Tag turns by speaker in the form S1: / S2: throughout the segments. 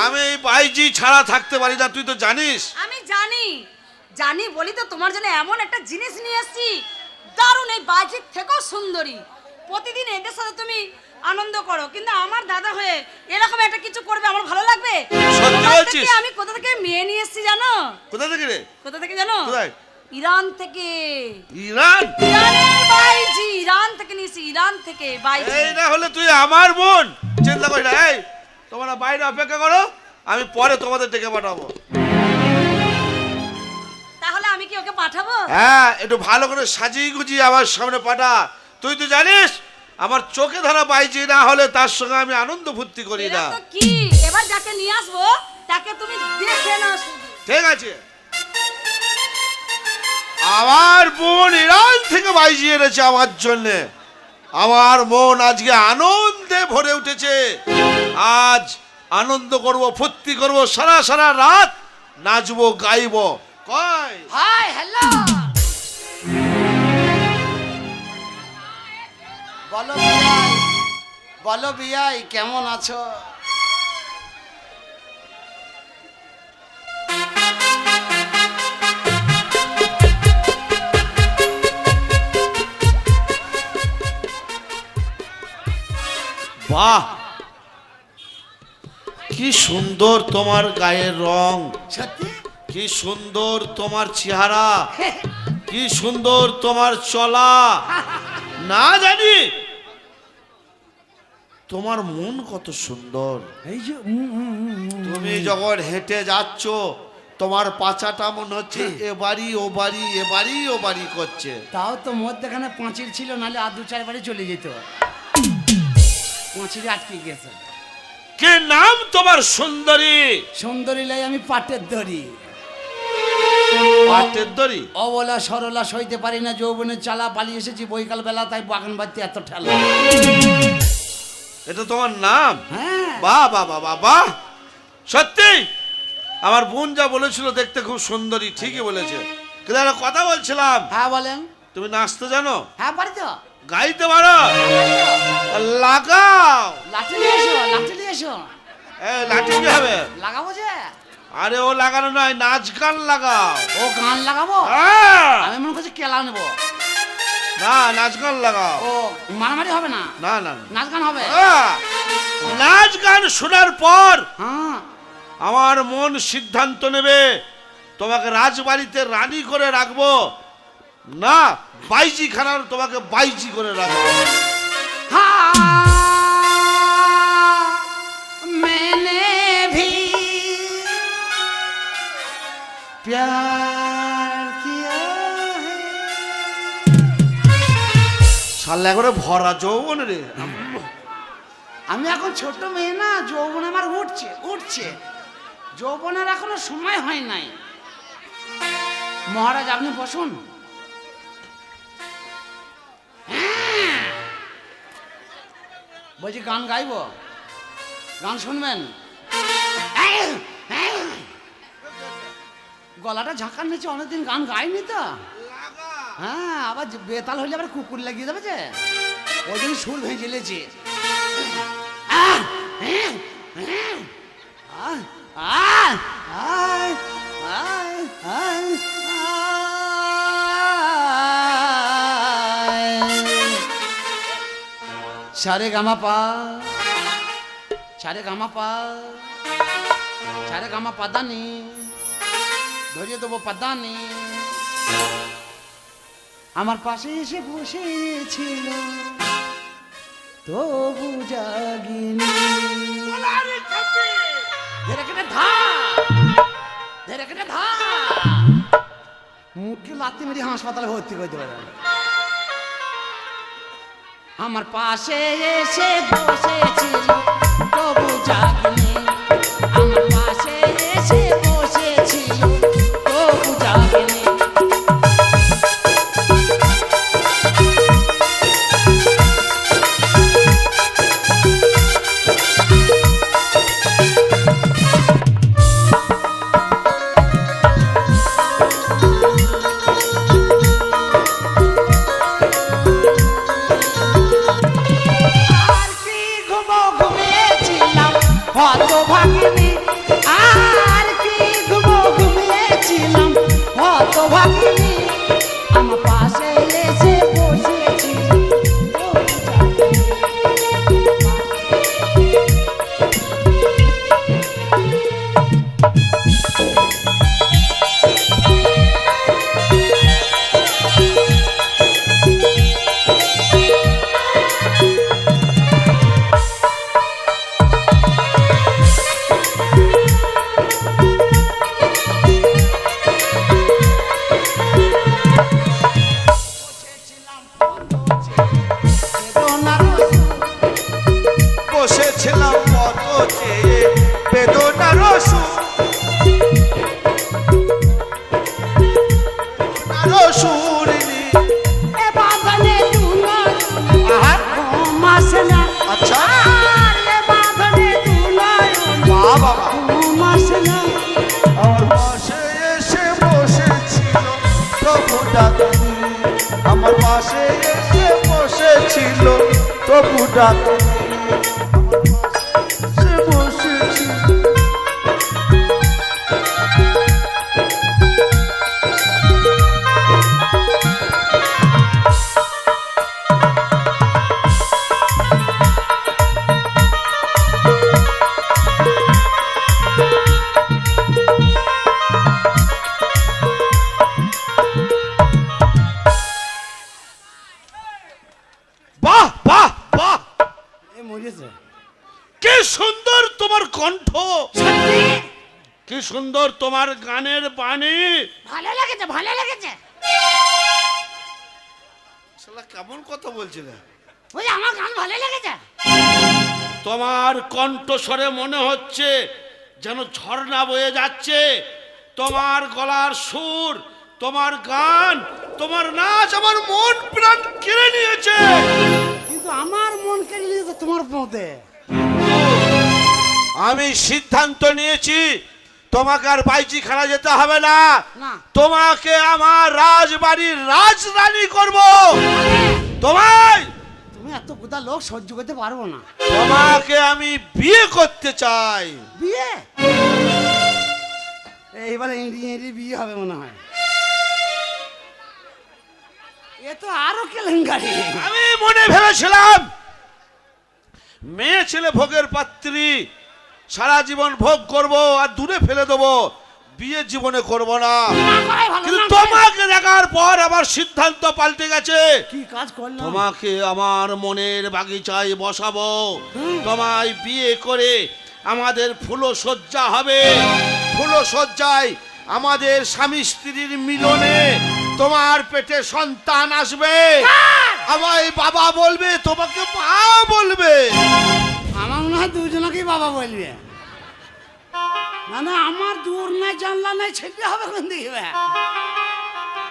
S1: আমি এই বাইজি ছাড়া থাকতে পারি না, তুই তো জানিস।
S2: আমি জানি, জানি বলি তো তোমার জন্য এমন একটা জিনিস নিয়ে এসেছি, দারুণ, এই বাইজির থেকেও সুন্দরী। প্রতিদিন এদের সাথে তুমি আনন্দ করো, কিন্তু আমার দাদা হয়ে এরকম একটা কিছু করবে আমার ভালো লাগবে?
S1: সত্যি বলছিস?
S2: আমি কোথা থেকে মেয়ে নিয়ে এসেছি জানো?
S1: কোথা থেকে রে?
S2: কোথা থেকে জানো?
S1: কোথায়?
S2: ইরান থেকে।
S1: ইরান?
S2: ইরানের বাইজি, ইরান থেকে নিয়েছি, ইরান থেকে বাইজি।
S1: এই না হলে তুই আমার বোন, চিন্তা করিস না। এই তোমরা বাইরে অপেক্ষা করো, আমি পরে তোমাদের ডেকে পাঠাবো।
S2: তাহলে আমি কি ওকে পাঠাবো?
S1: হ্যাঁ, একটু ভালো করে সাজিয়ে গুজিয়ে আমার সামনে পাঠা। তুই তো জানিস আমার চোখে ধরা বাইজি না হলে তার সঙ্গে আমি আনন্দ ফুর্তি করি না।
S2: তো কি, এবার যাকে নিয়ে আসবো তাকে তুমি দেখে না শুধু।
S1: ঠিক আছে, আমার বোন ইরান থেকে বাইজি এনেছে আমার জন্য। আমার মন আজকে আনন্দে ভরে উঠেছে। আজ আনন্দ করব, ফুর্তি করব, সারা সারা রাত নাচবো, গাইবো। কয়
S2: হাই হ্যালো,
S3: বলো বিয়াই, বলো বিয়াই, কেমন আছো?
S1: বাহ, কি সুন্দর তোমার গায়ের রং,
S3: সত্যি?
S1: কি সুন্দর তোমার চেহারা, কি সুন্দর তোমার চলা। না জানি তোমার মন কত সুন্দর।
S3: এই যে
S1: তুমি যখন হেঁটে যাচ্ছ তোমার পাছাটা মনে হচ্ছে এ বাড়ি ও বাড়ি, এ বাড়ি ও বাড়ি করছে।
S3: তাও তো মধ্যখানে পাঁচিল ছিল, নাহলে আর দু চার বাড়ি চলে যেত। পাঁচিলে আটকে গেছে।
S1: কি নাম তোমার সুন্দরী?
S3: সুন্দরী লাই আমি পাটের দড়ি।
S1: পাটের দড়ি?
S3: অবলা সরলা সইতে পারি না, যৌবনের চালা, পালিয়ে এসেছি বৈকাল বেলা, তাই বাগান বাড়তে এত ঠেলা।
S1: এটা তোমার নাম?
S3: হ্যাঁ।
S1: বাহ বাহ বাহ বাহ বাহ, সত্যি আমার বোন যা বলেছিল দেখতে খুব সুন্দরী, ঠিকই বলেছে। কিন্তু একটা কথা বলছিলাম,
S3: হ্যাঁ বলেন।
S1: তুমি নাচতে জানো?
S3: হ্যাঁ পারি তো।
S1: গাইতে পারো? লাগাও।
S3: লাঠি নিয়ে এসো, লাঠি নিয়ে এসো।
S1: লাঠি কি হবে?
S3: লাগাবো যে?
S1: আরে ও লাগানো নয়, নাচ গান লাগাও।
S3: ও গান লাগাবো?
S1: হ্যাঁ।
S3: আমি মনে করছি কেলা নেবো।
S1: না, নাচ গান লাগাও।
S3: ও মারামারি হবে না?
S1: না না,
S3: নাচ গান হবে?
S1: নাচ গান শোনার পর
S3: হ্যাঁ।
S1: আমার মন সিদ্ধান্ত নেবে তোমাকে রাজবাড়িতে রানী করে রাখবো না বাইজি খানার তোমাকে বাইজি করে রাখবো।
S3: मैंने भी प्यार किया है।
S1: শালা করে ভরা যৌবন রে।
S3: আমি এখন ছোট মেয়ে না, যৌবন আমার উঠছে উঠছে, যৌবনের এখনো সময় হয় নাই। মহারাজ আপনি বসুন। বলছি গান গাইবো, গান শুনবেন? গলাটা ঝাঁকার নিচে, অনেকদিন গান গাইনি তো। হ্যাঁ, আবার বেতাল হইলে আবার কুকুর লাগিয়ে যাবে যে, ওই জন্য সুর ভেঙে লেছে। সারে গামা পা, সারে গামা পা, সারে গামা পাদানি, ধরিয়ে দেবো পাদানি। আমার পাশে এসে বসেছিল তবু জাগিনি। ধরে কেটে ধা, ধরে কেটে ধা, মুখে লাত্তি মেরে হাসপাতালে ভর্তি করতে পারে। আমার পাশে এসে বসেছিল তবু জাগিনি, আমার পাশে এসে বসেছিল তবু জাগিনি। ঘুমিয়েছিলাম হয়তো
S4: আমার পাশে এসে বসেছিল তবু ডাকেনি, আমার পাশে এসে বসেছিল তবু ডাকেনি, সে বসেছিল।
S1: বাহ বাহ বাহ,
S3: এ মরেছে
S1: কি সুন্দর তোমার কণ্ঠ,
S2: সত্যি
S1: কি সুন্দর তোমার গানের বাণী।
S2: ভালো লেগেছে, ভালো লেগেছে।
S1: শালা কেমন কথা বলছিল?
S2: ওই আমার গান ভালো লেগেছে।
S1: তোমার কণ্ঠস্বরে মনে হচ্ছে যেন ঝর্ণা বয়ে যাচ্ছে। তোমার গলার সুর, তোমার গান, তোমার নাচ আমার মন প্রাণ কেড়ে নিয়েছে।
S3: কিন্তু আমার মন কেড়ে নিয়েছে তোমার মধ্যে।
S1: আমি সিদ্ধান্ত নিয়েছি তোমাকে আর বাইচি খানা যেতে হবে না,
S3: না।
S1: তোমাকে আমার রাজবাড়ির রাজরানী করব। তোমায়,
S3: তুমি এত গোদা লোক সহ্য করতে পারবো না।
S1: তোমাকে আমি বিয়ে করতে চাই।
S3: বিয়ে এইবারে ইংরেজি বিয়ে হবে মনে হয়। এ তো আরো কেলেঙ্কারি।
S1: আমি মনে ভেবেছিলাম মেয়ে ছেলে ভোগের পাত্রী, সারা জীবন ভোগ করব আর দূরে ফেলে দেবো, বিয়ে জীবনে করব না।
S2: না করাই ভালো,
S1: কিন্তু
S2: না করাই-
S1: তোমাকে দেখার পর আমার সিদ্ধান্ত পাল্টে গেছে।
S3: কি কাজ করলাম?
S1: তোমাকে আমার মনের বাগিচায় বসাবো, তোমায় বিয়ে করে আমাদের ফুলশয্যা হবে। ফুলশয্যায় আমাদের স্বামী স্ত্রীর মিলনে তোমার পেটে সন্তান আসবে। আমায় বাবা বলবে, তোমাকে মা বলবে।
S3: আমার মনে হয় দুজনকেই বাবা বলবে। না না, আমার দূর নাই জানলা নাই ছেলে হবে কোন দিকে?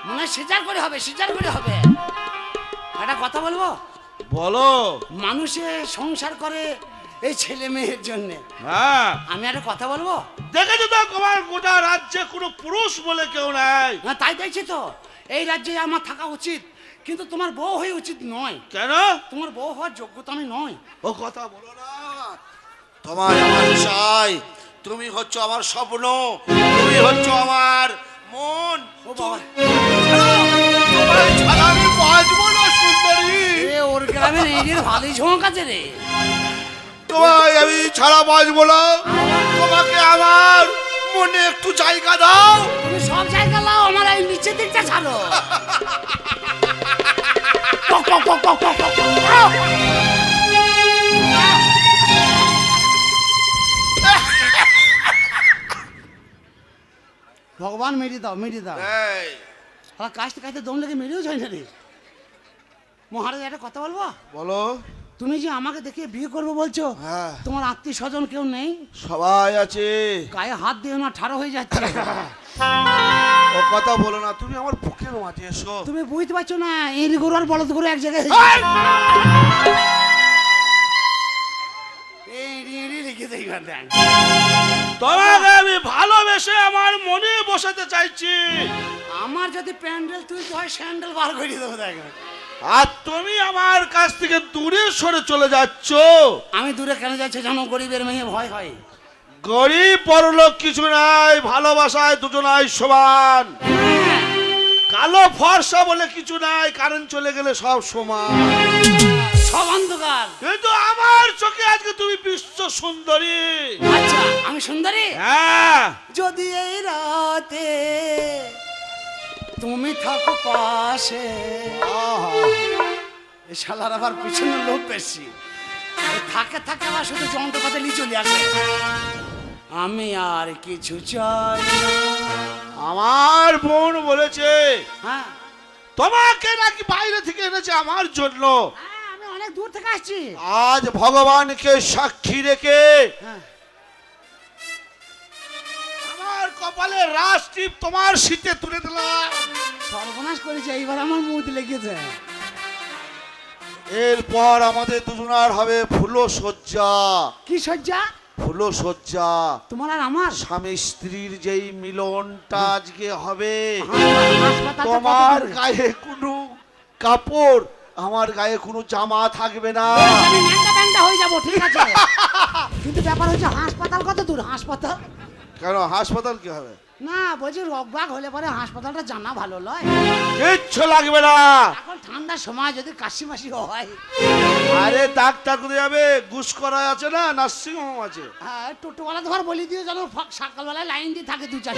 S3: মনে হয় সিজার করে হবে, সিজার করে হবে। একটা কথা বলবো,
S1: বলো।
S3: মানুষে সংসার করে এই ছেলে মেয়ের জন্য।
S1: হ্যাঁ,
S3: আমি একটা কথা বলবো।
S1: দেখেছো তো তোমার গোটা রাজ্যে কোনো পুরুষ বলে কেউ নাই।
S3: না তাই দেখছি তো, এই রাজ্যে আমার থাকা উচিত, কিন্তু তোমার বউ হয়ে উচিত নয়।
S1: কেন?
S3: তোমার বউ হওয়ার যোগ্যতা আমি নয়।
S1: ও কথা বলো না। তোমার আমার চাই, তুমি হচ্ছ আমার স্বপ্ন, তুমি হচ্ছ আমার মন।
S3: ও বাবা,
S1: তোমার ছাড়া আমি বাঁচবো না সুন্দরী।
S3: এ ওর গ্রামের এই যে ভালোই ঝোঁক আছে রে।
S1: তোমায় আমি ছাড়া বাঁচবো না। তোমাকে আমার মনে একটু জায়গা দাও।
S3: তুমি সব জায়গা লাও, আমার এই নিচের দিকটা ছাড়ো। পক, পক, পক, পক, পক, পক, পক। ভগবান মেরে দাও, মেরে দাও।
S1: এই,
S3: আর কাজতে কাজতে দম লেগে মেরেও যায় না রে। মহারাজ একটা কথা বলবো?
S1: বলো।
S3: তুমি যে আমাকে দেখে বিয়ে করবো বলছো,
S1: হ্যাঁ,
S3: তোমার আত্মীয় স্বজন কেউ নেই?
S1: সবাই আছে।
S3: গায়ে হাত দিও না, ঠাড়ো হয়ে যাচ্ছে।
S1: ও কথা বলো না, তুমি আমার বুকের মাঝে এসো।
S3: তুমি বুঝতে পারছো না, এরি গরু আর বলদ গরু এক জায়গায় লিখে দেই।
S1: তোমাকে আমি ভালোবেসে আমার মনে বসাতে চাইছি।
S3: আমার যদি প্যান্ডেল তুই হয় স্যান্ডেল বার করে দেবো। দেখ,
S1: আর তুমি আমার কাছ থেকে দূরে সরে চলে যাচ্ছ।
S3: আমি দূরে কেন যাচ্ছি জানো? গরিবের মেয়ে ভয় হয়।
S1: গরিব বড়লোক কিছু নাই, ভালোবাসায় দুজনাই সমান। কালো ফর্সা বলে কিছু নাই, কারেন্ট চলে গেলে সব সমান।
S3: সব অন্ধকার।
S1: কিন্তু আমার চোখে আজকে তুমি বিশ্ব সুন্দরী।
S3: আচ্ছা, আমি সুন্দরী?
S1: হ্যাঁ,
S3: যদি এই রাতে তুমি থাকো পাশে। এই শালার আবার পিছনে লোক বেশি। এই থাকে থাকে আবার শুধু যন্ত্রপাতি নিয়ে চলে আসে। আমি আর কিছু চাই না।
S1: আমার বোন বলেছে
S3: হ্যাঁ
S1: তোমাকে নাকি বাইরে থেকে এনেছে আমার জন্য।
S3: হ্যাঁ, আমি অনেক দূর থেকে আসছি।
S1: আজ ভগবানকে সাক্ষী রেখে
S3: হ্যাঁ,
S1: আমার কপালে রাশ টিপ তোমার শীতে তুলে দিলাম।
S3: সর্বনাশ করেছে, এইবার আমার মুখ লেগেছে।
S1: এরপর আমাদের দুজনার হবে ফুলশয্যা।
S3: কি সজ্জা?
S1: ফুলো সজ্জা,
S3: তোমার আর আমার
S1: স্বামী স্ত্রীর যেই মিলনটা আজকে হবে,
S3: হাসপাতালটা কত
S1: তোমার
S3: দূরে?
S1: গায়ে কোনো কাপড়, আমার গায়ে কোনো জামা থাকবে না।
S3: আমি ন্যাংটা ট্যাংটা হয়ে যাবো, ঠিক আছে। কিন্তু ব্যাপার হচ্ছে হাসপাতাল কত দূর? হাসপাতাল
S1: কেন হাসপাতাল কি হবে?
S3: না, বলছি রোগবাগ হলে পরে হাসপাতালটা জানা ভালো লয়।
S1: কিচ্ছু লাগবে না।
S3: এখন ঠান্ডার সময় যদি কাশি মাসি হয়,
S1: আরে ডাক্তার কোথায় যাবে? গুস করা আছে না, নার্সিং হোম আছে।
S3: হ্যাঁ, টোটোওয়ালা তোমার বলি দিও যেন সকালবেলায় লাইন দিয়ে থাকে 2-4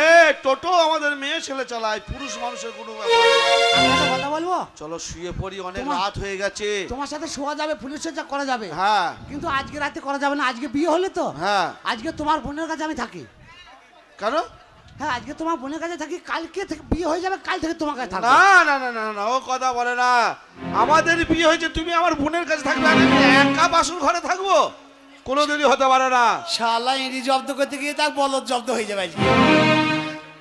S1: এ টোটো আমাদের মেয়ে ছেলে চালায়, পুরুষ মানুষের কোনো ব্যাপার না।
S3: আমি একটা কথা বলবো,
S1: চলো শুয়ে পড়ি, অনেক
S3: তোমার-
S1: রাত হয়ে গেছে।
S3: তোমার সাথে শোয়া যাবে, পুলিশ চর্চা করা যাবে,
S1: হ্যাঁ
S3: কিন্তু আজকে রাতে করা যাবে না। আজকে বিয়ে হলে তো,
S1: হ্যাঁ।
S3: আজকে তোমার বোনের কাছে আমি থাকি।
S1: কেন?
S3: হ্যাঁ, আজকে তোমার বোনের কাছে থাকি, কালকে থেকে বিয়ে হয়ে যাবে, কাল থেকে তোমার কাছে থাকবো।
S1: না না না না না, ও কথা বলে না। আমাদের বিয়ে হয়েছে, তুমি আমার বোনের কাছে থাকবে, আর আমি একা বাসুর ঘরে থাকবো? কোনোদিনই হতে পারে না।
S3: শালা ইঁড়ি জব্দ করতে গিয়ে তার বলদ জব্দ হয়ে যাবে আজকে।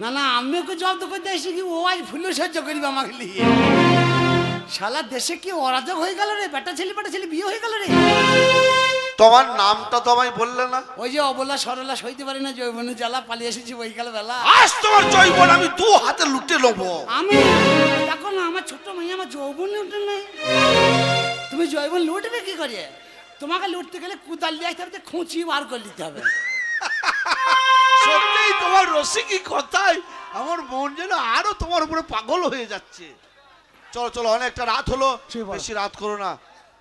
S3: না না, আমি ওকে জব্দ করতে এসে কি ও আজ ফুলে সহ্য করবে আমাকে নিয়ে? শালা দেশে কি অরাজক হয়ে গেল রে? বেটা ছেলে বিয়ে হয়ে গেল রে।
S1: তোমার নামটা তো আমায় বললে না।
S3: ওই যে অবলা সরলা সইতে পারি না, জৈবনে জ্বালা পালিয়ে এসেছি বৈকাল বেলা।
S1: আজ তোমার জৈবন আমি 2 হাতে লুটে নেবো।
S3: আমি দেখো না, আমার ছোট্ট মেয়ে আমার যৌবন লুটে নেই। তুমি জৈবন লুটবে কি করে? তোমাকে লুটতে গেলে কুদাল দিয়ে আসতে হবে, খুঁচি বার করে দিতে হবে।
S1: সত্যিই তোমার রসিকই কথায় আমার মন যেন আরো তোমার উপরে পাগল হয়ে যাচ্ছে। চলো চলো, অনেকটা রাত হলো,
S3: শুয়ে পড়ো।
S1: বেশি রাত করো না।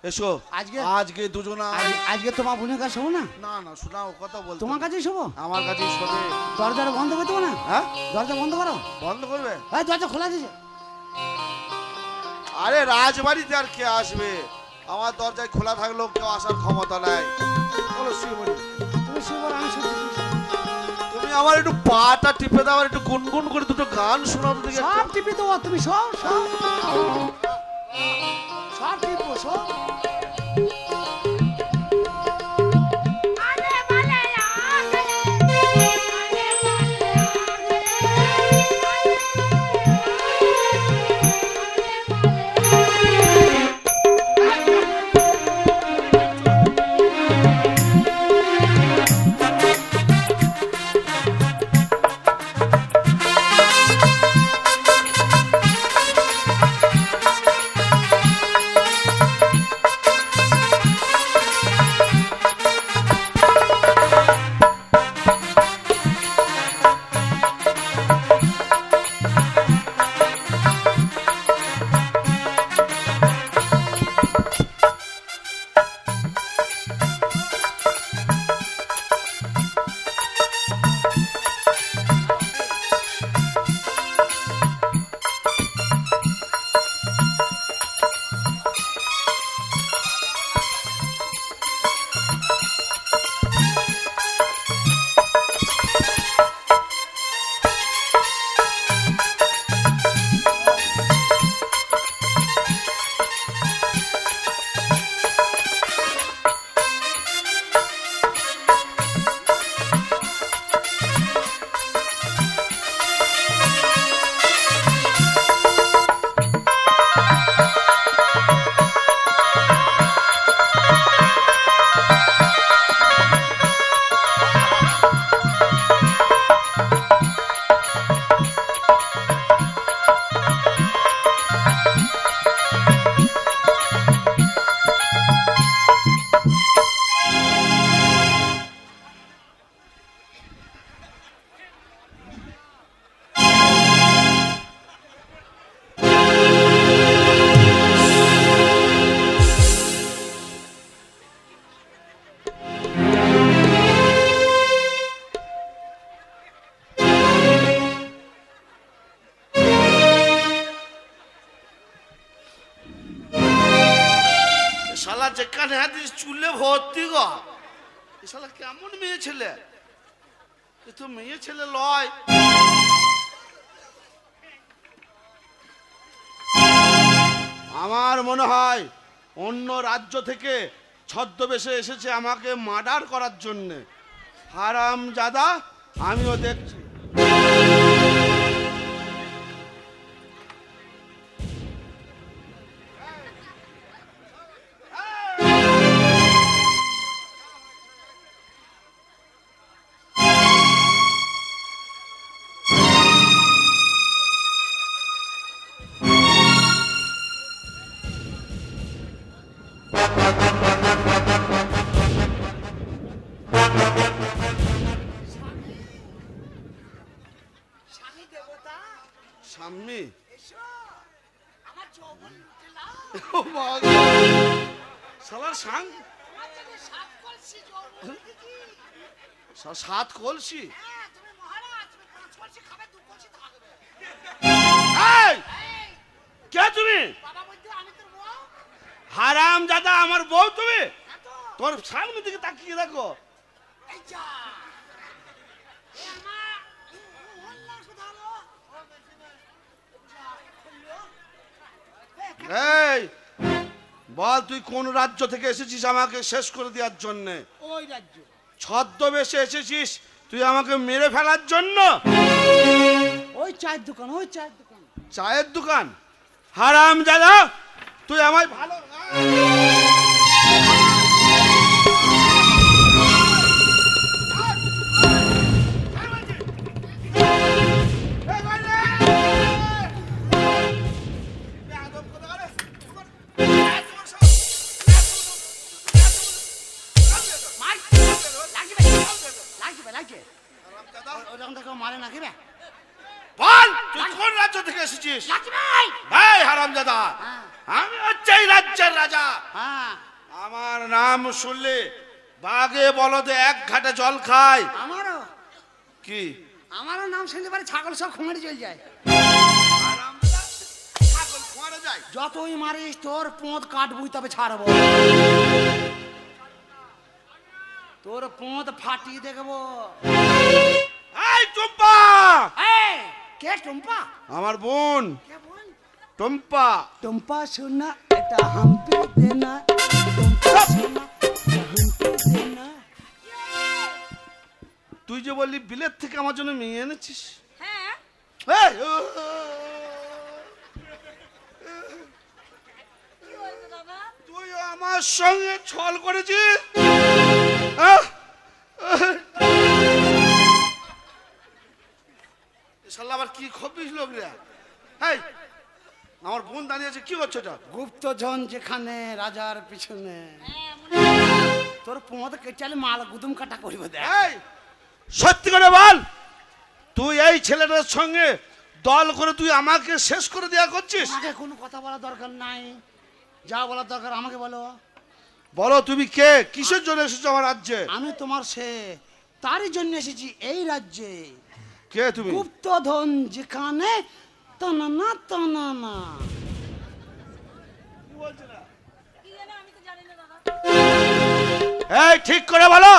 S1: এসো আজকে দুজনা।
S3: আজকে তোমার বোনের কাছে শোবো না,
S1: না না, শোনাও, কথা বলতে
S3: তোমার কাছেই শোবো।
S1: আমার কাছেই শোবে।
S3: দরজাটা বন্ধ করে দেবো না?
S1: হ্যাঁ,
S3: দরজা বন্ধ করো।
S1: বন্ধ করবে?
S3: এই দরজা খোলা দিয়েছে।
S1: আরে রাজবাড়িতে আর কে আসবে? আমার দরজায় খোলা থাকলেও কেউ আসার ক্ষমতা নাই। চলো শুয়ে পড়ি।
S3: তুমি শুয়ে পড়ো, আমি শুয়ে পড়ি।
S1: তুমি আমার একটু পাটা টিপে দাও, আর একটু গুনগুন করে দুটো গান শোনাও তো দেখি।
S3: সব টিপি দেবো, তুমি সব টিপো সব।
S1: শালা যেখানে হাতিস চুলে ভর্তি গো। এ শালা কেমন মেয়ে ছেলে? এ তো মেয়ে ছেলে লয়। আমার মনে হয় অন্য রাজ্য থেকে ছদ্মবেশে এসেছে আমাকে মার্ডার করার জন্য। হারামজাদা, আমিও দেখছি।
S3: স্বামী দেবতা
S1: সামনে
S3: এসো আমার যৌবন লুটে নাও।
S1: ও মা গো। শালার সাং
S3: তোমার জন্য সাত কলসি যৌবন দিয়েছি।
S1: সাত কলসি।
S3: হ্যাঁ, তুমি মহারাজ, তুমি 5 কলসি খাবে, 2 কলসি থাকবে।
S1: এই
S3: এই,
S1: কে তুমি?
S3: বাবা বলতে আমি তোর বউ।
S1: হারাম দাদা আমার বউ তুমি?
S3: হ্যাঁ তো,
S1: তোর সামনে দিকে তাকিয়ে দেখো।
S3: এই যা। এই আমার হল্লা কোথালো? যা, খুললো।
S1: এই বল তুই কোন রাজ্য থেকে এসেছিস আমাকে শেষ করে দেওয়ার জন্য?
S3: ওই রাজ্য।
S1: ছদ্মবেশে এসেছিস তুই আমাকে মেরে ফেলার জন্য?
S3: ওই চায়ের দোকান, ওই চায়ের দোকান।
S1: চায়ের দোকান? হারাম দাদা তুই আমায় ভালো
S3: মার। লাগবে, লাগবে। ওরকম তো কেউ মারে না, কি রে?
S1: বল তুই কোন রাজ্য থেকে এসেছিস?
S3: লাগবে।
S1: এই হারাম দাদা
S3: হ্যাঁ,
S1: আমি হচ্ছে এই রাজ্যের রাজা।
S3: হ্যাঁ,
S1: আমার নাম শুনলে বাঘে বলদে এক ঘাটে জল খায়।
S3: আমারও
S1: কি
S3: আমারও নাম শুনতে পারে ছাগল সব খুমারি চলে যায়।
S1: হারামজাদা, ছাগল খোয়ারে যায়।
S3: যতই মারিস তোর পোঁত কাটবুই তবে ছাড়বো। তোর পোঁত ফাটিয়ে দেখবো।
S1: এই টুম্পা
S3: এই, কে টুম্পা?
S1: আমার বোন
S3: কে বোন?
S1: টুম্পা।
S3: টুম্পা সোনা এটা হাম্পি দেনা, টুম্পা সোনা এটা হাম্পি দেনা।
S1: তুই যে বললি বিলেত থেকে আমার জন্য মেয়ে এনেছিস।
S2: হ্যাঁ,
S1: এই, ও,
S2: কি হয়েছে দাদা?
S1: তুই আমার সঙ্গে ছল করেছিস। আহ, এ শালা আবার কি খবিস লোক রে? এই আমার বোন দাঁড়িয়ে আছে কি করছো এটা?
S3: গুপ্তধন যেখানে রাজার পিছনে,
S2: হ্যাঁ, মনে হয়।
S3: তোর পোঁত কেচালে মাল গুদুম কাটা করবে দেখ।
S1: এই সত্যি করে বল তুই এই ছেলেটার সঙ্গে দল করে তুই আমাকে শেষ করে দেয়া করছিস?
S3: আমাকে কোনো কথা বলার দরকার নাই, যা বলার দরকার আমাকে বলো।
S1: বলো তুমি কে, কিসের জন্য এসেছো আমার রাজ্যে?
S3: আমি তোমার সে, তারই জন্য এসেছি এই রাজ্যে।
S1: কে তুমি?
S3: গুপ্তধন যেখানে টানানা টানানা।
S2: কি জানি, আমি তো জানি না দাদা।
S1: এই ঠিক করে বলো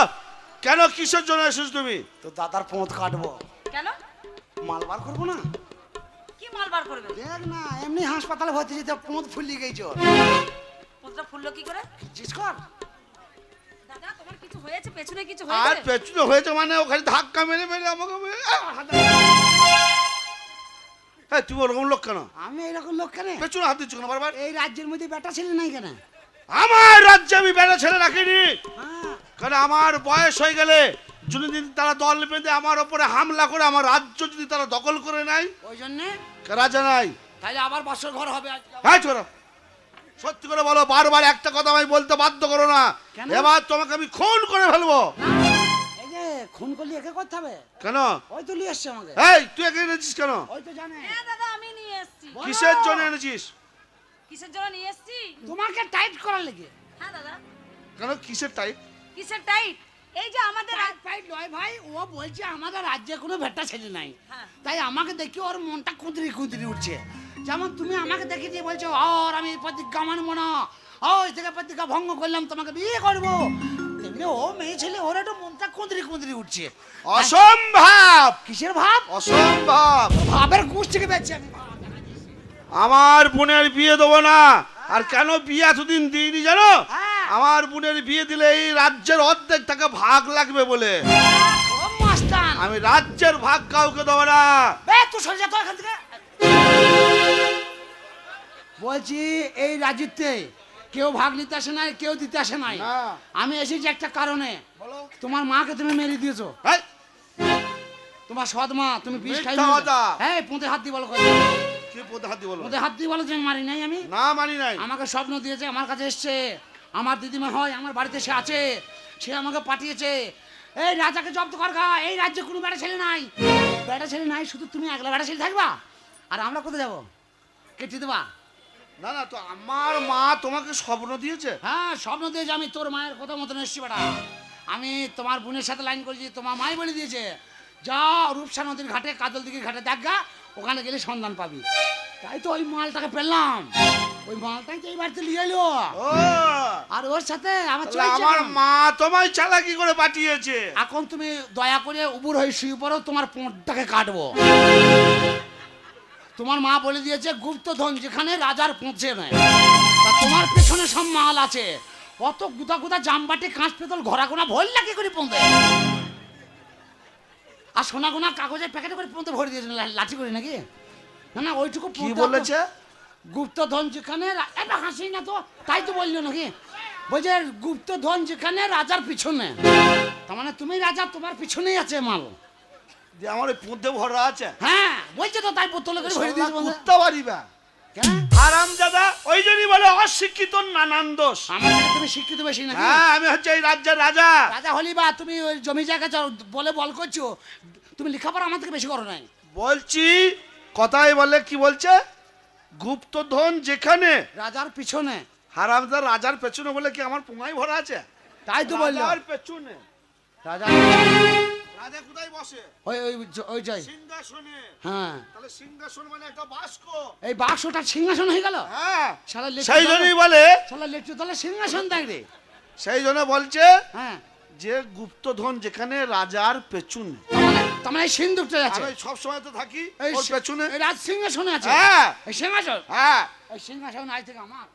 S1: কেন কিসের জন্য এসেছো তুমি?
S3: তো দাদার পোঁত কাটবো,
S2: কেন?
S3: মাল বার করবো না।
S2: কি মাল বার করবে?
S3: দেখ না, এমনি হাসপাতালে ভর্তি যেতে পোঁত ফুলিয়ে গেছ।
S2: পোঁতটা ফুললো কি করে?
S3: জিজ্ঞেস কর।
S2: দাদা তোমার কিছু হয়েছে? পেছনে কিছু
S1: আর
S2: হয়েছে?
S1: পেছনে হয়েছে মানে ওখানে ধাক্কা মেরে মেরে আমাকে হ্যাঁ তুমি ওরকম লোক কেন?
S3: আমি এইরকম লোক কেন?
S1: পেছনে হাত দিচ্ছ কেন বারবার?
S3: এই রাজ্যের মধ্যে বেটা ছেলে নাই কেন?
S1: আমার রাজ্যে আমি বেড়া ছেলে রাখিনি।
S3: হ্যাঁ,
S1: কারণ আমার বয়স হয়ে গেলে যদি তারা দল বেঁধে আমার ওপরে হামলা করে আমার রাজ্য যদি তারা দখল করে নেয়,
S3: ওই জন্যে
S1: রাজা নাই।
S3: তাহলে আবার বাসর ঘর হবে আজকে।
S1: হ্যাঁ চলো সত্যি করে বলো, বারবার একটা কথা আমি বলতে বাধ্য করো না।
S3: কেন?
S1: এবার তোমাকে আমি খুন করে ফেলবো।
S3: এই যে খুন করলি একে করতে হবে।
S1: কেন?
S3: ওই তো নিয়ে এসছে আমাকে।
S1: এই তুই এখানে এনেছিস কেন?
S3: ওই তো জানে।
S2: হ্যাঁ দাদা, আমি নিয়ে এসেছি।
S3: বলো।
S1: কিসের জন্য এনেছিস?
S2: কিসের জন্য নিয়ে এসেছি?
S3: তোমাকে টাইট করার লেগে।
S2: হ্যাঁ দাদা।
S1: কেন কিসের টাইপ?
S2: কিসের টাইট? এই যে আমাদের
S3: টাইট ফাইট নয় ভাই, ও বলছে আমাদের রাজ্যে কোনো ভেট্টা ছেলে নাই।
S2: হ্যাঁ।
S3: তাই আমাকে দেখি ওর মনটা কুঁদরি কুঁদরি উঠছে। যেমন তুমি আমাকে দেখে দিয়ে বলছো আর আমি প্রতিজ্ঞা মানবো না, ওই থেকে প্রতিজ্ঞা ভঙ্গ করলাম তোমাকে বিয়ে করবো, তেমনি ও মেয়ে ছেলে ওর একটু মনটা কুঁদরি কুঁদরি উঠছে।
S1: অসম্ভব,
S3: কিসের ভাব?
S1: অসম্ভব।
S3: ভাবের গুছ থেকে বেঁচে আমি ভাব।
S1: আমার বোনের বিয়ে দেবো না। আর কেন বিয়ে এতদিন দিইনি জানো?
S3: হ্যাঁ।
S1: আমার বোনের বিয়ে দিলে এই রাজ্যের অর্ধেক টাকা ভাগ লাগবে বলে।
S3: ও মাস্তান,
S1: আমি রাজ্যের ভাগ কাউকে দেবো না।
S3: বে তুই সরে যা তো এখান থেকে। বলছি এই রাজ্যতে কেউ ভাগ নিতে আসে নাই, কেউ দিতে আসে নাই।
S1: না।
S3: আমি এসেছি একটা কারণে।
S1: বলো।
S3: তোমার মাকে তুমি মেরে দিয়েছো,
S1: এই,
S3: তোমার সৎ মা, তুমি বিষ খাই।
S1: মিথ্যা কথা।
S3: হ্যাঁ, পোঁতে হাত দিয়ে বলো,
S1: কি পদে হাত দিয়ে বলো?
S3: পোঁতে হাত দিয়ে বলো যে আমি মারি নাই। আমি
S1: না মানি নাই।
S3: আমাকে স্বপ্ন দিয়েছে, আমার কাছে এসছে, আমার দিদিমা হয় আমার বাড়িতে সে আছে, সে আমাকে পাঠিয়েছে এই রাজাকে জব্দ কর গা, এই রাজ্যে কোনো বেটা ছেলে নাই, বেটা ছেলে নাই, শুধু তুমি একলা বেটা ছেলে থাকবা, আর আমরা কোথায় যাবো? কেটে দেবা?
S1: না না, তো আমার মা তোমাকে স্বপ্ন দিয়েছে?
S3: হ্যাঁ, স্বপ্ন দিয়েছে, আমি তোর মায়ের কথা মতন এসছি বেটা। আমি তোমার বোনের সাথে লাইন করেছি, তোমার মাই বলে দিয়েছে যা রূপসা নদীর ঘাটে, কাজল দিঘির ঘাটে দেখ গা, ওখানে গেলে সন্ধান পাবি। তাই তো ওই মালটাকে পেলাম, ওই মালটাই তো এই বাড়িতে নিয়ে এলো,
S1: ও,
S3: আর ওর সাথে আমার
S1: তাহলে
S3: চলছে
S1: আমার
S3: এখন।
S1: মা তোমায় চালাকি করে পাঠিয়েছে।
S3: এখন তুমি দয়া করে উবুর হয়ে শুয়ে পড়ো, তোমার পোঁটটাকে কাটবো। তোমার মা বলে দিয়েছে গুপ্তধন যেখানে রাজার পৌঁছে নেয়, তা তোমার পেছনে সব মাল আছে, অত গুদা গুদা জামবাটি কাঁচ পেতল ঘোরা গোনা ভর লাগে করে পৌঁছে, আর সোনা গোনা কাগজের প্যাকেটে করে পৌঁছে ভরে দিয়েছে লাঠি করে নাকি? না না, ওইটুকু
S1: কি
S3: পৌঁছে
S1: বলেছে?
S3: গুপ্তধন যেখানে এটা হাসি না তো, তাই তো বললো নাকি, বলছে গুপ্তধন যেখানে রাজার পিছনে, তার মানে তুমি রাজা, তোমার পিছনেই আছে মাল।
S1: যে আমার ওই পুঁতে ভরা আছে?
S3: হ্যাঁ বলছে তো, তাই বোতলে করে ভরে দিয়েছে বন্ধু।
S1: কুত্তা বাড়িবা
S3: কেন?
S1: হারামজাদা, ওই জন্যই বলে অশিক্ষিত নানান দোষ।
S3: আমার থেকে তুমি শিক্ষিত বেশি নাকি?
S1: হ্যাঁ, আমি হচ্ছে এই রাজ্যের রাজা।
S3: রাজা হলি বা তুমি ওই জমি জায়গা বলে বল করছো, তুমি লেখাপড়া আমার থেকে বেশি করো নাই।
S1: বলছি কথাই বলে, কি বলছে? গুপ্তধন যেখানে
S3: রাজার পিছনে।
S1: হারামজাদা, রাজার পেছনে বলে কি আমার পুঙাই ভরা আছে?
S3: তাই তো বললো
S1: রাজার পেছনে।
S3: রাজা,
S1: রাজা কোথায় বসে?
S3: ওই ওই ওই যাই।
S1: সিংহাসনে।
S3: হ্যাঁ,
S1: তাহলে সিংহাসন মানে একটা বাস্ক।
S3: এই বাক্সটা সিংহাসন হয়ে গেল।
S1: হ্যাঁ,
S3: শালা
S1: সেই জন্যই বলে,
S3: শালা লেটু তাহলে সিংহাসন দেখ রে।
S1: সেই জন্য বলছে
S3: হ্যাঁ,
S1: যে গুপ্তধন যেখানে রাজার পেছনে।
S3: তার মানে এই সিন্ধুকটা আছে,
S1: আমি সব সময় তো থাকি
S3: এই
S1: ওর পেছনে।
S3: এই রাজ সিংহাসনে আছে।
S1: হ্যাঁ
S3: এই সিংহাসন,
S1: হ্যাঁ।
S3: এই সিংহাসন আজ থেকে আমার।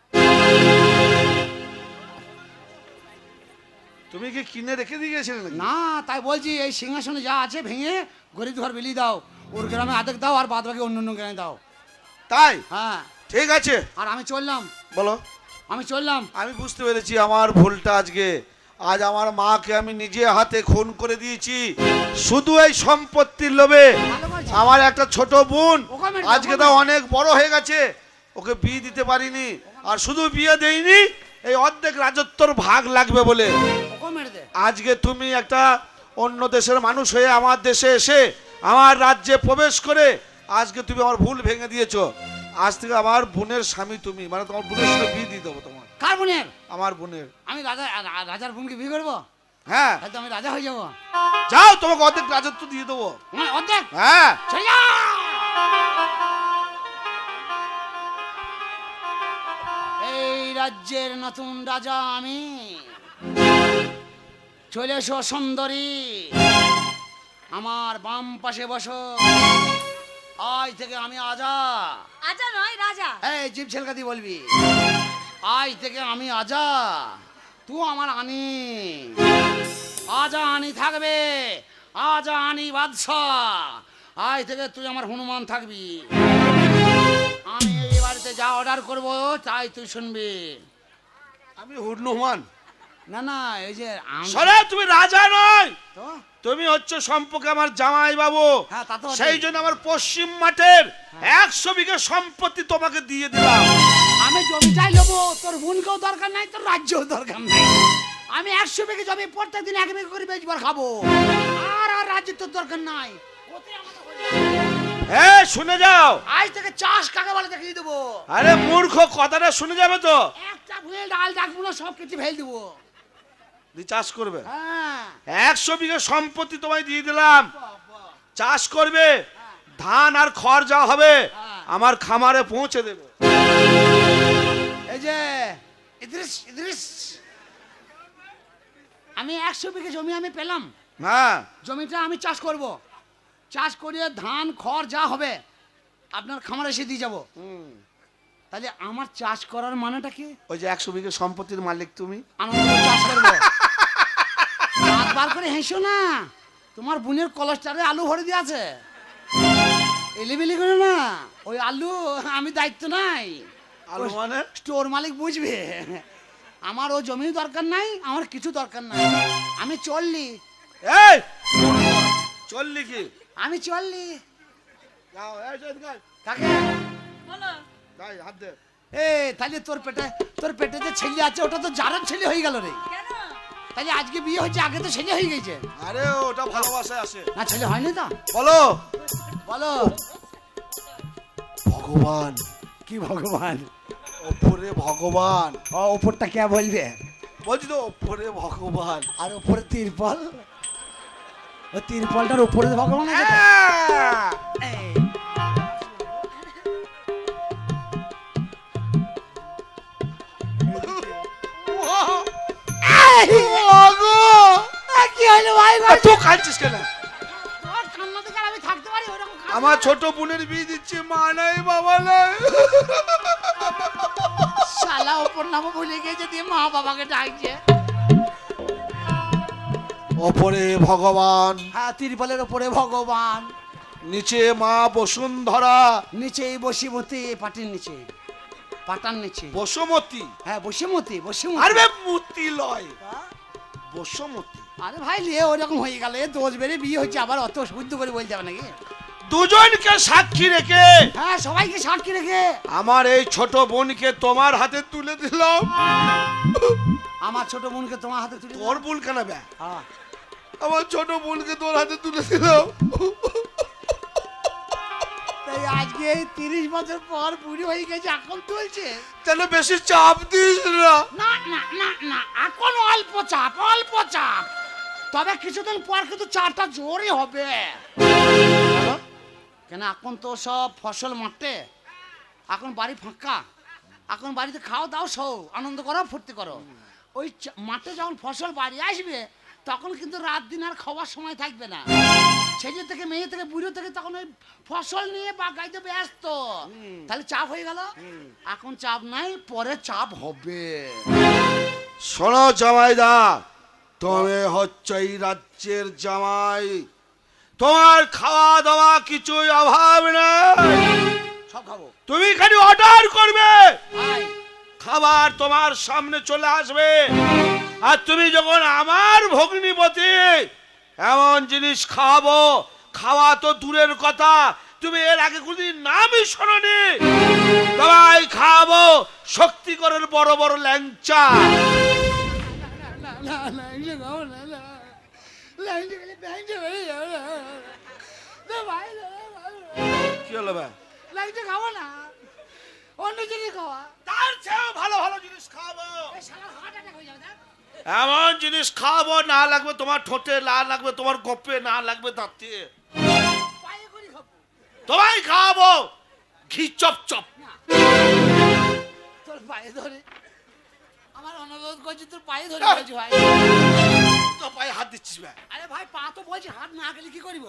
S1: তুমি কি কিনে রেখে দিয়ে গেছিলে নাকি?
S3: না, তাই বলছি এই সিংহাসনে যা আছে ভেঙে গরিব ঘর বিলি দাও, ওর গ্রামে আধেক দাও, আর বাদ বাকি অন্য অন্য গ্রামে দাও।
S1: তাই?
S3: হ্যাঁ,
S1: ঠিক আছে,
S3: আর আমি চললাম,
S1: বলো।
S3: আমি চললাম।
S1: আমি বুঝতে পেরেছি আমার ভুলটা আজকে। আজ আমার মাকে আমি নিজে হাতে খুন করে দিয়েছি শুধু এই সম্পত্তির লোভে।
S3: ভালো করেছি।
S1: আমার একটা ছোট বোন
S3: ওকে মেরে
S1: আজকে
S3: দাও,
S1: তো অনেক বড় হয়ে গেছে, ওকে বিয়ে দিতে পারিনি, আর শুধু বিয়ে দেইনি, এই অর্ধেক রাজত্বর ভাগ লাগবে বলে।
S3: ওকে মেরে দে।
S1: আজকে তুমি একটা অন্য দেশের মানুষ হয়ে আমার দেশে এসে আমার রাজ্যে প্রবেশ করে আজকে তুমি আমার ভুল ভেঙে দিয়েছো। আজ থেকে আমার বোনের স্বামী তুমি, মানে তোমার বোনের সাথে বিয়ে দিয়ে দেবো তোমার।
S3: কার বোনের?
S1: আমার বোনের।
S3: আমি রাজার বোনকে বিয়ে করবো,
S1: হ্যাঁ,
S3: তাহলে তো আমি রাজা হয়ে যাবো।
S1: যাও, তোমাকে অর্ধেক রাজত্ব দিয়ে দেবো।
S3: আমার অর্ধেক?
S1: হ্যাঁ,
S3: চলে যা। এই রাজ্যের নতুন রাজা আমি। চলে এসো সুন্দরী, আমার বাম পাশে বসো। আজ থেকে আমি আজা।
S2: আজা নয়, রাজা।
S3: এই জিভ ছেলকা দিয়ে বলবি, আজ থেকে আমি আজা, তুই আমার আনি। আজা আনি থাকবে, আজা আনি বাদশাহ। আজ থেকে তুই আমার হনুমান থাকবি। আমি এই বাড়িতে যা অর্ডার করব তাই তুই শুনবি।
S1: আমি হনুমান?
S3: না না, এই যে
S1: সরে, তুমি রাজা নয়,
S3: তো
S1: তুমি হচ্ছে সম্পর্কে আমার জামাই বাবু।
S3: হ্যাঁ, তা তো বটেই।
S1: সেই জন্য আমার পশ্চিম মাঠের 100 বিঘা সম্পত্তি তোমাকে দিয়ে দিলাম।
S3: আমি জমি চাই নেবো, তোর বোনকেও দরকার নাই, তোর রাজ্যও দরকার নাই। আমি 100 বিঘে জমি প্রত্যেক দিন 1 বিঘা করে বেচবার খাবো, আর আর রাজ্যের তোর দরকার নাই। ওতে আমাদের হয়ে যাবে।
S1: হ্যাঁ, শুনে যাও।
S3: আজ থেকে চাষ কাকে বলে দেখিয়ে দেবো।
S1: আরে মূর্খ, কথাটা শুনে যাবে তো।
S3: একটা ভুলে ডাল ডাকবো না, সব কিছু ফেল দেবো।
S1: দিয়ে চাষ করবে।
S3: হ্যাঁ,
S1: 100 বিঘা সম্পত্তি তোমায় দিয়ে দিলাম, চাষ করবে, ধান আর খড় যা হবে আমার খামারে পৌঁছে দেবে।
S3: এই যে ইদ্রিস ইদ্রিস, আমি 100 বিঘে জমি আমি পেলাম,
S1: হ্যাঁ,
S3: জমিটা আমি চাষ করব, চাষ করিয়ে ধান খড় যা হবে আপনার খামারে এসে দিয়ে যাবো। তাহলে আমার চাষ করার মানেটা কি?
S1: ওই যে 100 বিঘা সম্পত্তির মালিক তুমি।
S3: আনন্দ করে চাষ করবো। বার করে হেসো না, তোমার বোনের কলস্টারে আলু ভরে দিয়ে আছে, এলিবিলি করে না, ওই আলু আমি দায়িত্ব নাই।
S1: আলু মানে?
S3: স্টোর মালিক বুঝবে। আমার ও জমি দরকার নাই, আমার কিছু দরকার নাই, আমি চললি।
S1: এই চললি কি?
S3: আমি চললি।
S1: যাও, এই যে এদিকে আয়।
S3: কাকে?
S2: বলো।
S1: গায়ে হাত দে।
S3: এ তাহলে তোর পেটে যে ছেলে আছে ওটা তো জারের ছেলে হয়ে গেল রে।
S2: কেন?
S3: তাহলে আজকে বিয়ে হচ্ছে, আগে তো ছেলে হয়ে গেছে।
S1: আরে ওটা ভালোবাসায় আসে।
S3: না ছেলে হয়নি তো?
S1: বলো।
S3: বলো।
S1: ভগবান।
S3: কি ভগবান?
S1: ওপরে ভগবান।
S3: ও ওপরটা কে বলবে?
S1: বলছি তো ওপরে ভগবান।
S3: আর ওপরে তিরপল, ও তিরপলটার উপরে ভগবান আছে তো?
S1: হ্যাঁ।
S3: এই,
S1: ওগো!
S3: কি হলো ভাই?
S1: আর তুই কাঁদছিস কেন?
S3: তোমার কান্না থেকে আর আমি থাকতে পারি? ওরকম কান্না-
S1: আমার ছোট বোনের বিয়ে দিচ্ছে, মা নাই বাবা নাই।
S3: শালা ওপর নামও ভুলে গেছে, দিয়ে মা বাবাকে ডাকছে।
S1: ওপরে ভগবান,
S3: হ্যাঁ, তিরপলের ওপরে ভগবান,
S1: নিচে মা বসুন্ধরা,
S3: নিচে এই বসিমতী, পাটির নিচে, পাটার নিচে।
S1: বসুমতী।
S3: হ্যাঁ বসিমতী, বসিমতী।
S1: আরে মূর্তি লয়, বসুমতী।
S3: আরে ভাই লিয়ে ওরকম হয়ে গেল, এ দোষ বেড়ে বিয়ে হচ্ছে, আবার অত শুদ্ধ করে বলতে হবে নাকি?
S1: দুজনকে সাক্ষী রেখে
S3: হ্যাঁ, সবাইকে সাক্ষী রেখে
S1: আমার এই ছোট বোনকে তোমার হাতে তুলে দিলাম।
S3: আমার ছোট বোনকে তোমার হাতে তুলে
S1: তোর বোন কেন বে?
S3: হ্যাঁ।
S1: আমার ছোট বোনকে তোর হাতে তুলে দিলাম।
S3: তাই আজকে 30 বছর পর বুড়ি হয়ে গেছে, এখন তুলছে?
S1: যেন বেশি চাপ দিস না।
S3: না না না না, এখন অল্প চাপ, অল্প চাপ। তবে কিছুদিন পর কিন্তু চারটা জোরই হবে। কেন এখন তো সব ফসল মাঠে, এখন বাড়ি ফাঁকা, এখন বাড়িতে খাও দাও, সৌ আনন্দ করো, ফুর্তি করো। ওই মাঠে যখন ফসল বাড়ি আসবে, তখন কিন্তু রাত দিন আর খাওয়ার সময় থাকবে না। ছেলে থেকে মেয়ে থেকে বুড়ো থেকে তখন ওই ফসল নিয়ে বাগাইতে ব্যস্ত, তাহলে চাপ হয়ে গেল। এখন চাপ নাই, পরে চাপ হবে।
S1: শোনো জামাইদা, তুমি হচ্ছে এই রাজ্যের জামাই, তোমার খাওয়া দাওয়া কিছুই অভাব নাই।
S3: সব খাবো
S1: তুমি খালি অর্ডার করবে,
S3: ভাই।
S1: খাবার তোমার সামনে চলে আসবে। আর তুমি যখন আমার ভগ্নিপতি এমন জিনিস খাওয়াবো, খাওয়া তো দূরের কথা, তুমি এর আগে কোনদিন নামই শোনোনি। তোমায় খাওয়াবো শক্তিগড়ের বড় বড় ল্যাংচা। কি হলো ভাই?
S3: খাবো না, অন্য জিনিস খাওয়া।
S1: তার চেয়েও ভালো ভালো জিনিস খাওয়াবো।
S3: শালার হার্ট অ্যাটাক হয়ে যাবে না?
S1: এমন জিনিস খাওয়াবো, না লাগবে তোমার ঠোঁটে, না লাগবে তোমার গপ্পে, না লাগবে দাঁতে,
S3: পায়ে করে খাবো
S1: তোমায় খাওয়াবো ঘি চপ চপ।
S3: তোর পায়ে ধরে, আমার অনুরোধ করছি, তোর পায়ে ধরে বলছি ভাই।
S1: তো পায়ে হাত দিচ্ছিস ভাই?
S3: আরে ভাই, পা তো বলছি, হাত না গেলে কি করিব?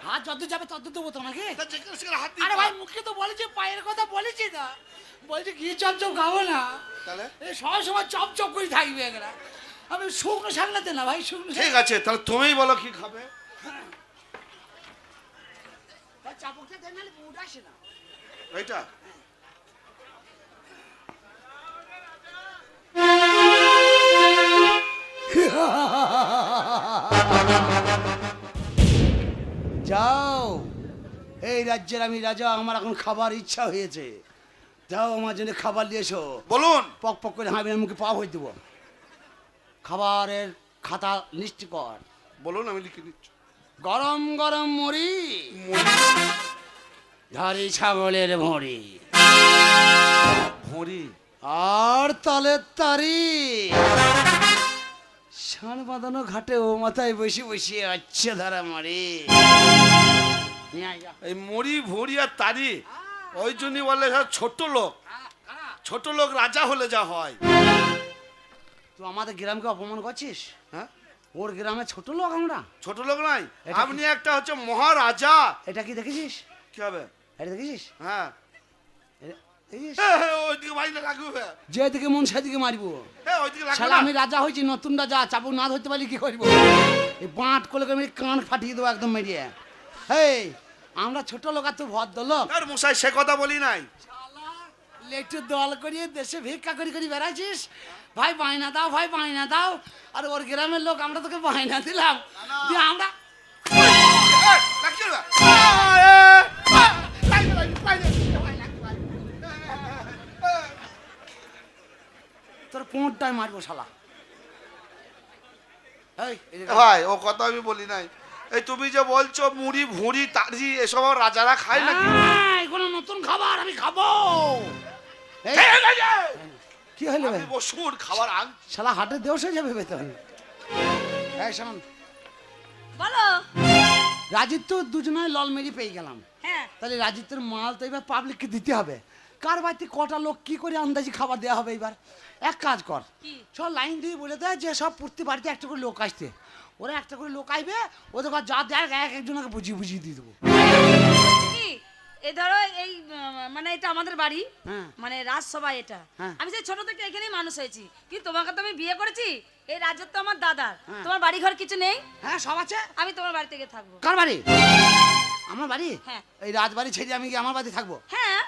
S3: হাত যত যাবে তত দেবো তোমাকে।
S1: তা যেখানে সেখানে হাত দিস
S3: আরে
S1: না।
S3: ভাই, মুখে তো বলেছি, পায়ের কথা বলেছি না, বলছি ঘি চপ চপ খাবো না।
S1: তাহলে
S3: এই সব সময় চপ চপ করে থাকবে এগুলা। আমি শুকনো সামলাতে না ভাই, শুকনো
S1: ঠিক আছে, তাহলে তুমিই বলো কি খাবে।
S3: চাপকটা দেন, নাহলে মুড আসে না।
S1: এইটা
S3: যাও, এই রাজ্যের আমি রাজা, আমার এখন খাবার ইচ্ছা হয়েছে। যাও, আমার জন্য খাবার নিয়ে এসো।
S1: বলুন।
S3: পক পক করে হাঁড়ি মুখে পা হয়ে দেবো। খাবারের খাতা লিস্ট কর।
S1: বলুন, আমি লিখে দিচ্ছি।
S3: গরম গরম মুড়ি, ধারি ছাগলের ভড়ি,
S1: ভরি
S3: আর তালের তারি, শান বাঁধানো ঘাটে ও মাথায় বসে বসে আচ্ছা ধারা মারি। নিয়ে আয় যা।
S1: এই মুড়ি ভরি আর তারি, ওই জন্যই বলে সব ছোট লোক, ছোট লোক রাজা হলে যা হয়।
S3: তুই আমাদের গ্রামকে অপমান করছিস?
S1: হ্যাঁ,
S3: ওর গ্রামে ছোট লোক আমরা?
S1: ছোট লোক নাই,
S3: এটা কি?
S1: আপনি একটা হচ্ছে মহারাজা।
S3: এটা কি দেখেছিস?
S1: কি হবে?
S3: এটা দেখেছিস?
S1: হ্যাঁ,
S3: দেখেছিস?
S1: ওইদিকে মাইনে লাগবে।
S3: যেদিকে মন সেদিকে মারিবো।
S1: হ্যাঁ, ওইদিকে লাগবে
S3: শালা
S1: না।
S3: আমি রাজা হয়েছি, নতুন রাজা, চাবুক না ধরতে পারলে কি করবো? এই বাঁট করলে আমি কান ফাটিয়ে দেবো একদম মেরিয়ে। হেই, আমরা ছোট লোক আর তুই ভদ্র লোক।
S1: আর মশাই সে কথা বলি নাই।
S3: একটু দল করিয়ে দেশে ভিক্ষা করি করি বেড়াচ্ছিস, ভাই বায়না দাও, ভাই বায়না দাও। আর ওর গ্রামের লোক, আমরা তোকে বায়না দিলাম, দিয়ে আমরা তোর পোঁটটাই মারবো শালা। এই, এই যে-
S1: ভাই ও কথা আমি বলি নাই। এই তুমি যে বলছো মুড়ি ভুঁড়ি তাজি এসব আবার রাজারা খায় নাকি?
S3: হ্যাঁ, এগুলো নতুন খাবার, আমি খাবো। এই,
S1: ঠিক আছে,
S3: কি হইলো
S1: আপনি বসুন, খাবার আন।
S3: শালা হাটে দেওয়া হয়ে যাবে বেতন। এই শোন,
S2: বলো।
S3: রাজিত্ব দুজনায় লল মেরি পেয়ে গেলাম,
S2: হ্যাঁ,
S3: তাহলে রাজিত্বের মাল তো এবার পাবলিককে দিতে হবে। কার বাড়িতে কটা লোক কি করে আন্দাজি খাবার দেওয়া হবে এবার? এক কাজ কর,
S2: কি?
S3: সব লাইন দিয়ে বলে দেয় যে সব প্রতি বাড়িতে একটা করে লোক আসতে, ওরা একটা করে লোক আইবে, ওদের ঘর যা দেখ এক একজনকে বুঝিয়ে বুঝিয়ে দিয়ে দেবো।
S2: বলছি কি, এই ধরো এই মানে এটা আমাদের বাড়ি,
S3: হ্যাঁ।
S2: মানে রাজসভা এটা।
S3: হ্যাঁ।
S2: আমি সেই ছোট থেকে এখানেই মানুষ হয়েছি, কিন্তু তোমাকে তো আমি বিয়ে করেছি, এই রাজত্ব আমার দাদার।
S3: হ্যাঁ।
S2: তোমার বাড়ি ঘর কিছু নেই,
S3: হ্যাঁ সব আছে।
S2: আমি তোমার বাড়ি থেকে থাকবো।
S3: কার বাড়ি? আমার বাড়ি?
S2: হ্যাঁ।
S3: এই রাজবাড়ি ছেড়ে আমি কি আমার বাড়ি থাকবো?
S2: হ্যাঁ,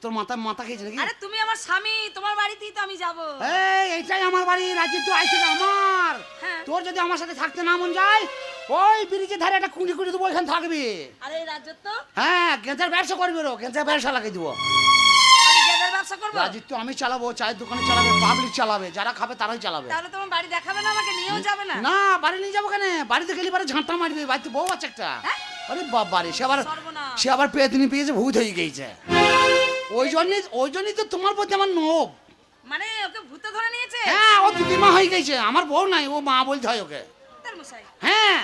S3: তোর মাথা খেয়েছে নাকি?
S2: আরে তুমি আমার স্বামী, তোমার বাড়িতেই তো আমি যাবো।
S3: এইটাই আমার বাড়ি, রাজিত্ব আইছে আমার।
S2: হ্যাঁ।
S3: তোর যদি আমার সাথে থাকতে না মন যায়, ওই ব্রিজের ধারে একটা কুঁড়ি কুঁড়ি দেবো, এখানে থাকবি।
S2: আরে এই রাজত্ব,
S3: হ্যাঁ, গেঁজার ব্যবসা করবি, গেঁজার ব্যবসা লাগিয়ে দিব।
S2: আমি গেদার ব্যবসা করবো।
S3: রাজিত্ব আমি চালাবো, চায়ের দোকানে চালাবে, পাবলিক চালাবে, যারা খাবে তারাই চালাবে।
S2: তাহলে তোমার বাড়ি দেখাবে না, আমাকে নিয়েও যাবে না?
S3: না, বাড়ি নিয়ে যাবো কেন? বাড়িতে গেলে পরে ঝাঁটা মারবে, বাড়িতে বউ আছে একটা।
S2: হ্যাঁ?
S3: আরে বাবারে,
S2: সর্বনাশ।
S3: সে আবার পেয়ে পেয়েছে, ভূত হয়ে গেছে। ওই জন্যই তো তোমার প্রতি আমার নোব।
S2: মানে ওকে ভূতে ধরে নিয়েছে?
S3: হ্যাঁ, ও দিদিমা হয়ে গেছে, আমার বউ নাই, ও মা বলতে হয় ওকে।
S2: তার মশাই,
S3: হ্যাঁ,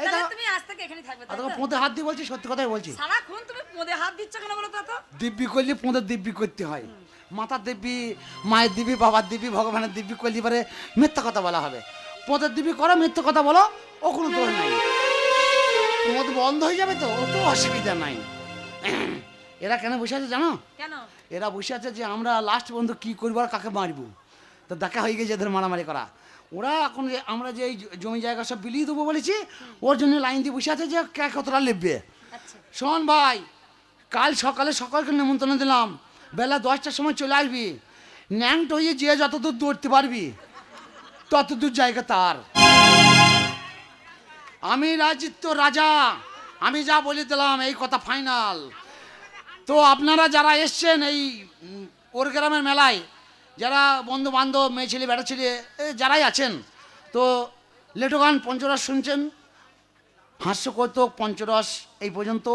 S3: এই
S2: তাহলে
S3: দেখো,
S2: তুমি আজ থেকে এখানেই থাকবে, তাই
S3: তোকে
S2: তো?
S3: পোঁতে হাত দিয়ে বলছি, সত্যি কথাই বলছি।
S2: সারাক্ষণ তুমি পোঁদে হাত দিচ্ছ কেন বলো তো?
S3: দিব্যি করলে পোঁতে দিব্যি করতে হয়। মাতার দিব্যি, মায়ের দিব্যি, বাবার দিব্যি, ভগবানের দিব্যি করলে পরে মিথ্যা কথা বলা হবে। পোঁতের দিব্যি করো, মিথ্যা কথা বলো, ও কোনো দোষ নাই। পোঁত বন্ধ হয়ে যাবে তো, ও তো অসুবিধা নাই। এরা কেন বসে আছে জানো?
S2: কেন?
S3: এরা বসে আছে যে আমরা লাস্ট বন্ধু কি করবো আর কাকে মারবো, তো দেখা হয়ে গেছে এদের মারামারি করা। ওরা এখন আমরা যে এই জমি জায়গা সব বিলিয়ে দেবো বলেছি, ওর জন্য লাইন দিয়ে বসে আছে যে কে কতটা লেপবে।
S2: আচ্ছা,
S3: শোন ভাই, কাল সকালে সকলকে নেমন্তন্ন দিলাম, বেলা 10টার সময় চলে আসবি। ন্যাংট হয়ে যে যতদূর দৌড়তে পারবি ততদূর জায়গা তার। আমি রাজিত্ব রাজা, আমি যা বলে দিলাম এই কথা ফাইনাল। তো আপনারা যারা এসছেন এই ওর গ্রামের মেলায়, যারা বন্ধু বান্ধব, মেয়ে ছেলে বেটা ছেলে যারাই আছেন, তো লেটোগান পঞ্চরস শুনছেন, হাস্যকৌতুক পঞ্চরস এই পর্যন্ত।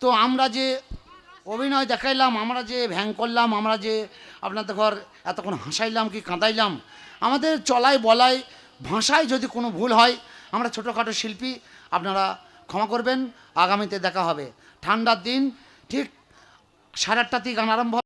S3: তো আমরা যে অভিনয় দেখাইলাম, আমরা যে ভ্যাং করলাম, আমরা যে আপনাদের ঘর এতক্ষণ হাসাইলাম কি কাঁদাইলাম, আমাদের চলায় বলায় ভাষায় যদি কোনো ভুল হয়, আমরা ছোটোখাটো শিল্পী, আপনারা ক্ষমা করবেন। আগামীতে দেখা হবে ঠান্ডার দিন, ঠিক 8:30 গান আরম্ভ।